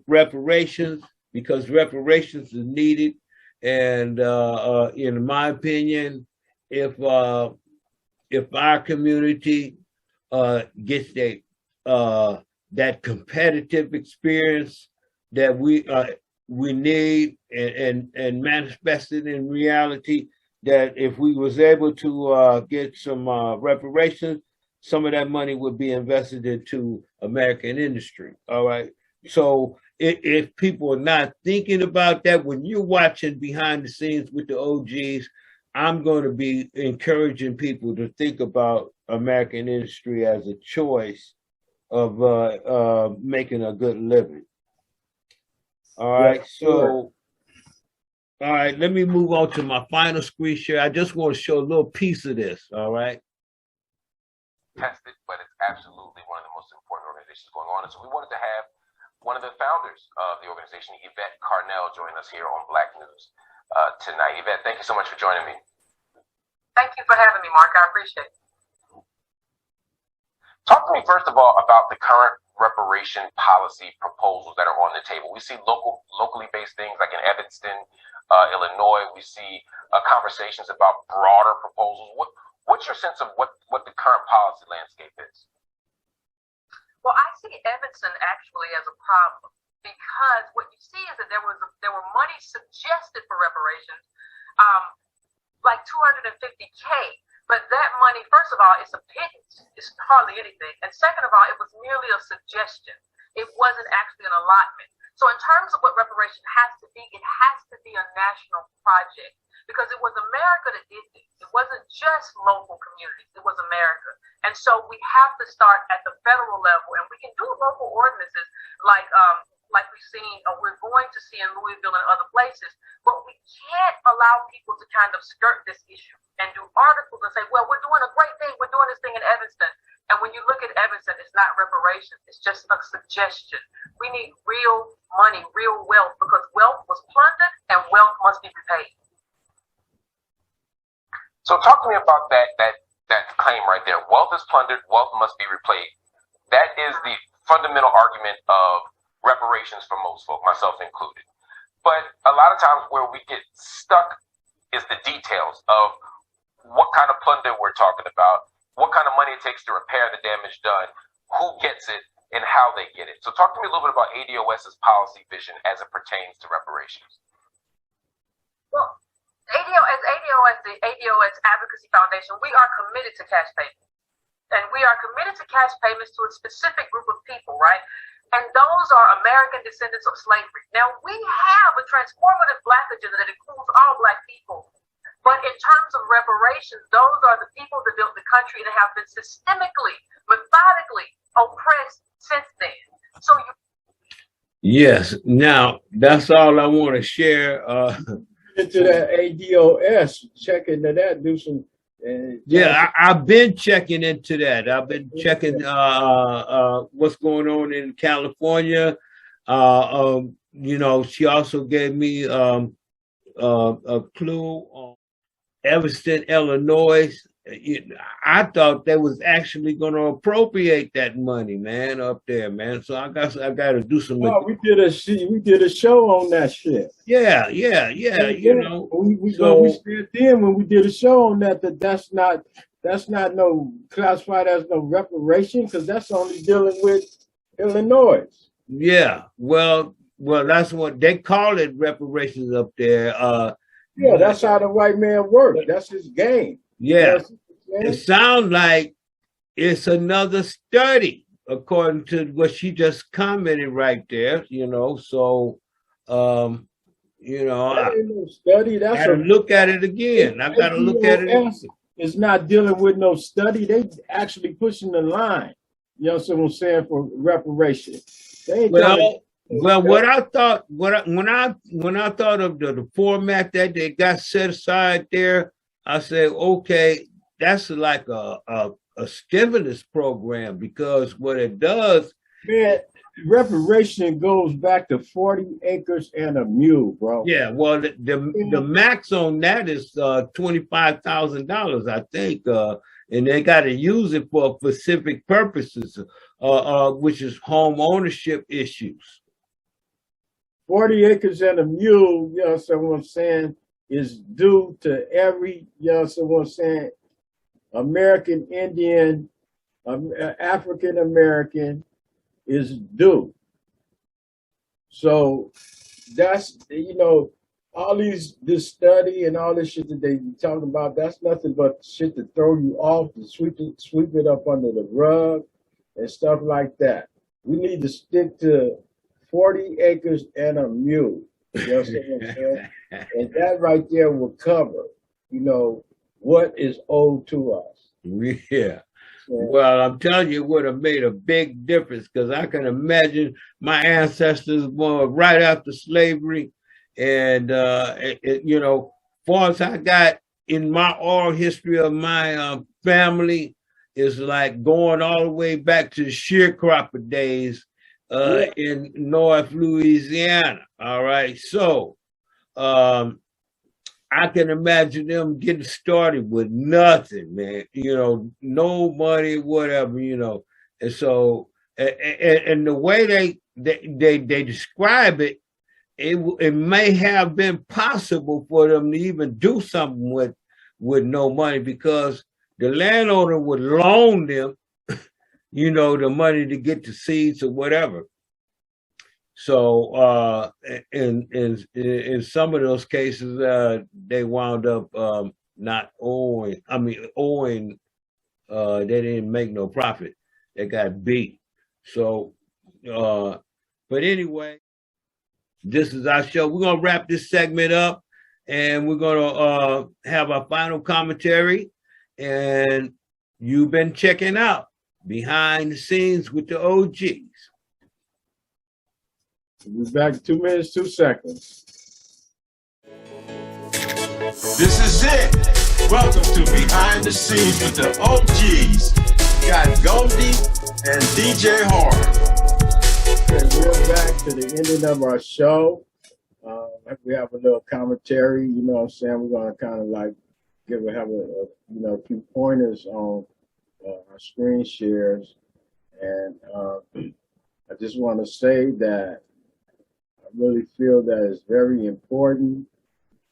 reparations, because reparations is needed. And in my opinion, if our community gets that competitive experience that we need and manifested in reality, that if we was able to get some reparations, some of that money would be invested into American industry. All right. So if people are not thinking about that, when you're watching behind the scenes with the OGs, I'm going to be encouraging people to think about American industry as a choice of making a good living. All right. So, all right, let me move on to my final screen share. I just want to show a little piece of this. All right. Tested, but it's absolutely one of the most important organizations going on. And so we wanted to have one of the founders of the organization, Yvette Carnell, join us here on Black News tonight. Yvette, thank you so much for joining me. Thank you for having me, Mark. I appreciate it. Talk to me, first of all, about the current reparation policy proposals that are on the table. We see locally based things like in Evanston, Illinois. We see conversations about broader proposals. What's your sense of what the current policy landscape is? Well, I see Evanston actually as a problem because what you see is that there were money suggested for reparations, like $250K. But that money, first of all, it's a pittance. It's hardly anything. And second of all, it was merely a suggestion. It wasn't actually an allotment. So in terms of what reparation has to be, it has to be a national project because it was America that did this. It wasn't just local communities. It was America. And so we have to start at the federal level, and we can do local ordinances like we've seen, or we're going to see in Louisville and other places, but we can't allow people to kind of skirt this issue and do articles and say, well, we're doing a great thing. We're doing this thing in Evanston. And when you look at Evanston, it's not reparations. It's just a suggestion. We need real money, real wealth, because wealth was plundered and wealth must be repaid. So talk to me about that claim right there. Wealth is plundered, wealth must be repaid. That is the fundamental argument of reparations for most folk, myself included. But a lot of times where we get stuck is the details of what kind of plunder we're talking about, what kind of money it takes to repair the damage done, who gets it, and how they get it. So talk to me a little bit about ADOS's policy vision as it pertains to reparations. Well, ADOS, the ADOS Advocacy Foundation, we are committed to cash payments. And we are committed to cash payments to a specific group of people, right? And those are American descendants of slavery. Now, we have a transformative Black agenda that includes all Black people. But in terms of reparations, those are the people that built the country that have been systemically, methodically oppressed since then. So yes, now that's all I want to share. Into that ADOS, check into that, do some. Yeah, I've been checking into that. I've been checking what's going on in California. You know, she also gave me a clue on Evanston, Illinois. I thought they was actually going to appropriate that money, man, up there, man. So I got to do some. Oh, we did a show on that shit. Yeah. You know, we said then when we did a show on that's not no classified as no reparation because that's only dealing with Illinois. Yeah, well, that's what they call it, reparations up there. Yeah, that's how the white man works. That's his game. Yeah, it sounds like it's another study, according to what she just commented right there. You know, so you know, that ain't no study. That's I gotta look at it again. I gotta look at it. is not dealing with no study. They actually pushing the line. You know what I'm saying, for reparation. They ain't Well, telling, what I thought, when I thought of the format that they got set aside there, I said, okay, that's like a stimulus program, because what it does, man, reparation goes back to 40 acres and a mule, bro. yeah. Well, the max on that is $25,000, I think, and they got to use it for specific purposes, which is home ownership issues. 40 acres and a mule, you know what I'm saying, is due to every, you know what I'm saying, American Indian, African American is due. So that's, you know, all this study and all this shit that they talking about, that's nothing but shit to throw you off, to sweep it up under the rug and stuff like that. We need to stick to 40 acres and a mule. You know what I'm saying? And that right there will cover, you know, what is owed to us. Yeah. Well, I'm telling you, it would have made a big difference, because I can imagine my ancestors were right after slavery. And, you know, far as I got in my oral history of my family, is like going all the way back to the sharecropper days in North Louisiana. All right. So I can imagine them getting started with nothing, man. You know, no money, whatever, you know. And so, and the way they describe it, it may have been possible for them to even do something with no money, because the landowner would loan them, you know, the money to get the seeds or whatever. So in some of those cases, they wound up not owing. I mean, owing. They didn't make no profit. They got beat. So, but anyway, this is our show. We're gonna wrap this segment up, and we're gonna have our final commentary. And you've been checking out Behind the Scenes with the OGs. We'll be back in 2 minutes, 2 seconds. This is it. Welcome to Behind the Scenes with the OGs. Got Goldie and DJ Hard. Okay, we're back to the ending of our show. We have a little commentary, you know what I'm saying? We're going to kind of like have a few pointers on our screen shares. And I just want to say that I really feel that it's very important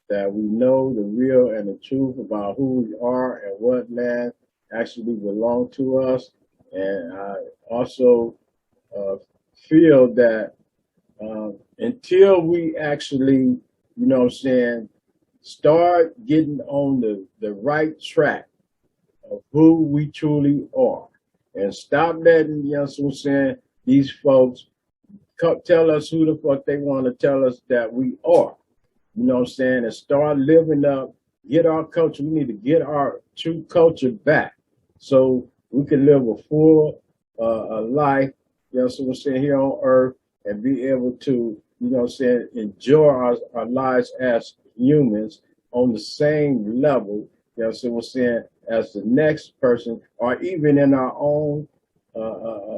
that we know the real and the truth about who we are and what land actually belong to us. And I also feel that until we actually, you know what I'm saying, start getting on the right track of who we truly are, and stop letting, you know what I'm saying, these folks tell us who the fuck they want to tell us that we are. You know what I'm saying? And start living up, get our culture. We need to get our true culture back so we can live a full life, you know what I'm saying, here on earth, and be able to, you know what I'm saying, enjoy our lives as humans on the same level, you know what I'm saying, as the next person, or even in our own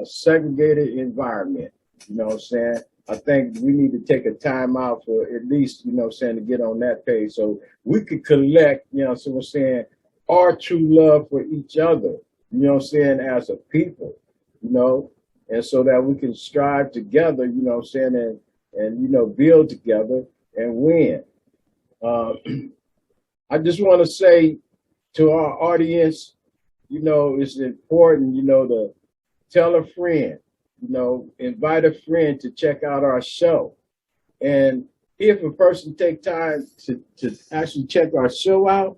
segregated environment. You know what I'm saying? I think we need to take a time out for at least, you know what I'm saying, to get on that page so we could collect, you know what I'm saying, our true love for each other, you know what I'm saying, as a people, you know, and so that we can strive together, you know what I'm saying, and you know, build together and win. I just want to say to our audience, you know, it's important, you know, to tell a friend, you know, invite a friend to check out our show. And if a person take time to actually check our show out,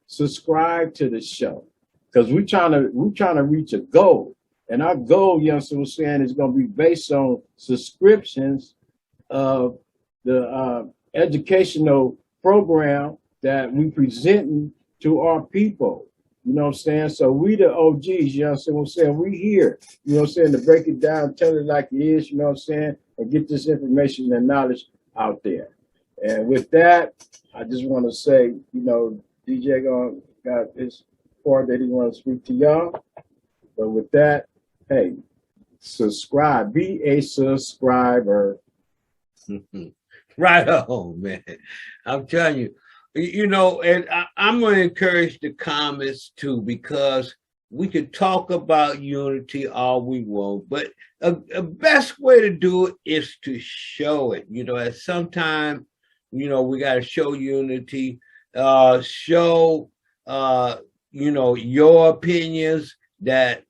subscribe to the show, because we're trying to reach a goal. And our goal, you know what I'm saying, is going to be based on subscriptions of the educational program that we presenting to our people. You know what I'm saying? So we the OGs, you know what I'm saying? We here, you know what I'm saying, to break it down, tell it like it is, you know what I'm saying, and get this information and knowledge out there. And with that, I just want to say, you know, DJ got his part that he wants to speak to y'all. But with that, hey, subscribe, be a subscriber. Right on, man. I'm telling you, you know, and I'm going to encourage the comments too, because we can talk about unity all we want, but a best way to do it is to show it. You know, at some time, you know, we got to show unity, show, you know, your opinions, that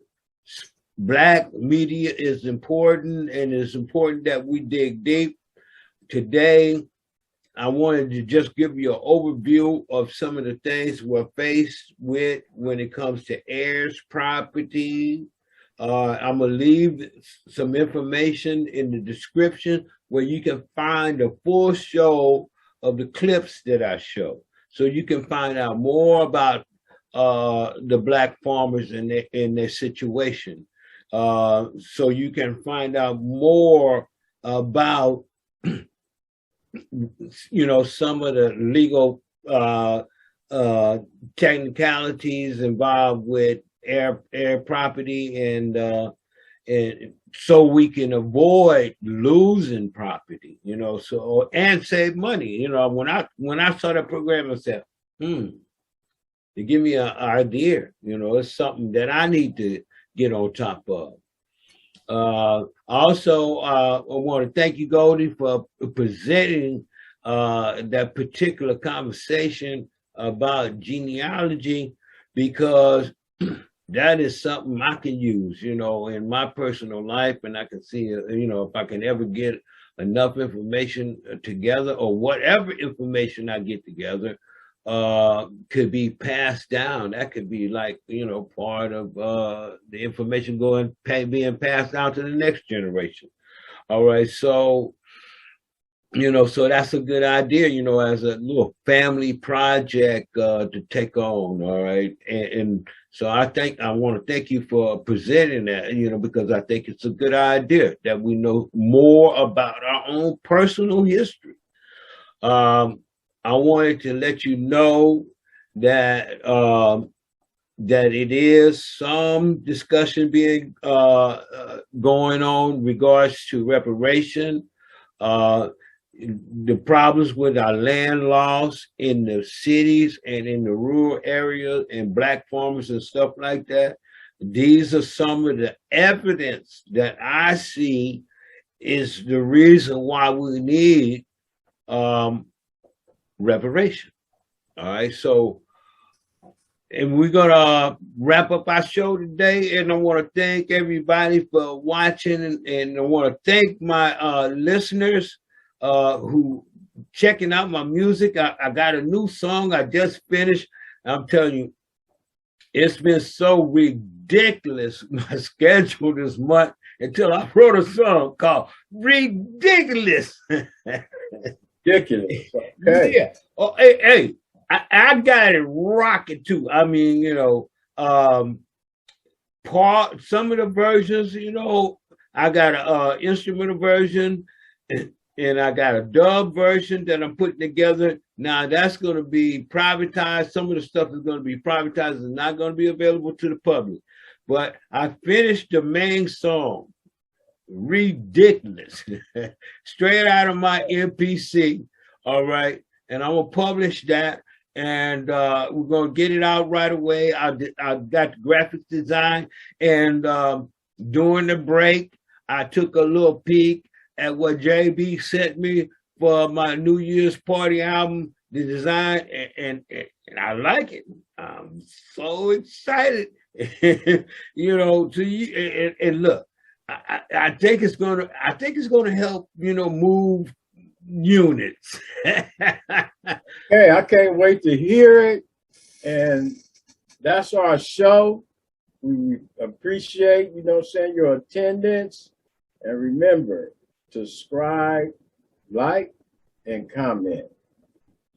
Black media is important, and it's important that we dig deep. Today, I wanted to just give you an overview of some of the things we're faced with when it comes to heirs property. I'm going to leave some information in the description where you can find a full show of the clips that I show. So you can find out more about the Black farmers and their situation. So you can find out more about you know, some of the legal technicalities involved with air property, and so we can avoid losing property, you know, so, and save money. You know, when I saw that program, I said, they give me an idea, you know, it's something that I need to get on top of. Also, I want to thank you, Goldie, for presenting that particular conversation about genealogy, because that is something I can use, you know, in my personal life, and I can see, you know, if I can ever get enough information together, or whatever information I get together, could be passed down. That could be like, you know, part of the information being passed down to the next generation. All right, so, you know, so that's a good idea, you know, as a little family project to take on. All right, and so I want to thank you for presenting that, you know, because I think it's a good idea that we know more about our own personal history. I wanted to let you know that that it is some discussion being going on in regards to reparation, the problems with our land loss in the cities and in the rural areas, and Black farmers and stuff like that. These are some of the evidence that I see is the reason why we need reparation. All right, so, and we're gonna wrap up our show today, and I want to thank everybody for watching, and I want to thank my listeners who checking out my music. I got a new song I just finished. I'm telling you, it's been so ridiculous, my schedule this month, until I wrote a song called Ridiculous. Ridiculous. Okay. Yeah. Oh, hey, I got it rocking too. I mean, you know, some of the versions, you know, I got a instrumental version, and I got a dub version that I'm putting together. Now that's going to be privatized. Some of the stuff is going to be privatized and not going to be available to the public. But I finished the main song, Ridiculous, straight out of my MPC. All right, and I'm gonna publish that, and we're gonna get it out right away. I got the graphics design, and during the break, I took a little peek at what JB sent me for my New Year's party album, the design, and I like it. I'm so excited, you know. To you, and look. I think it's gonna help, you know, move units. Hey, I can't wait to hear it. And that's our show. We appreciate, you know what I'm saying, your attendance. And remember to subscribe, like, and comment.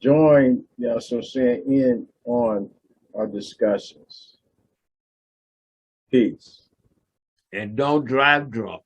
Join, you know what I'm saying, in on or discussions. Peace. And don't drive drunk.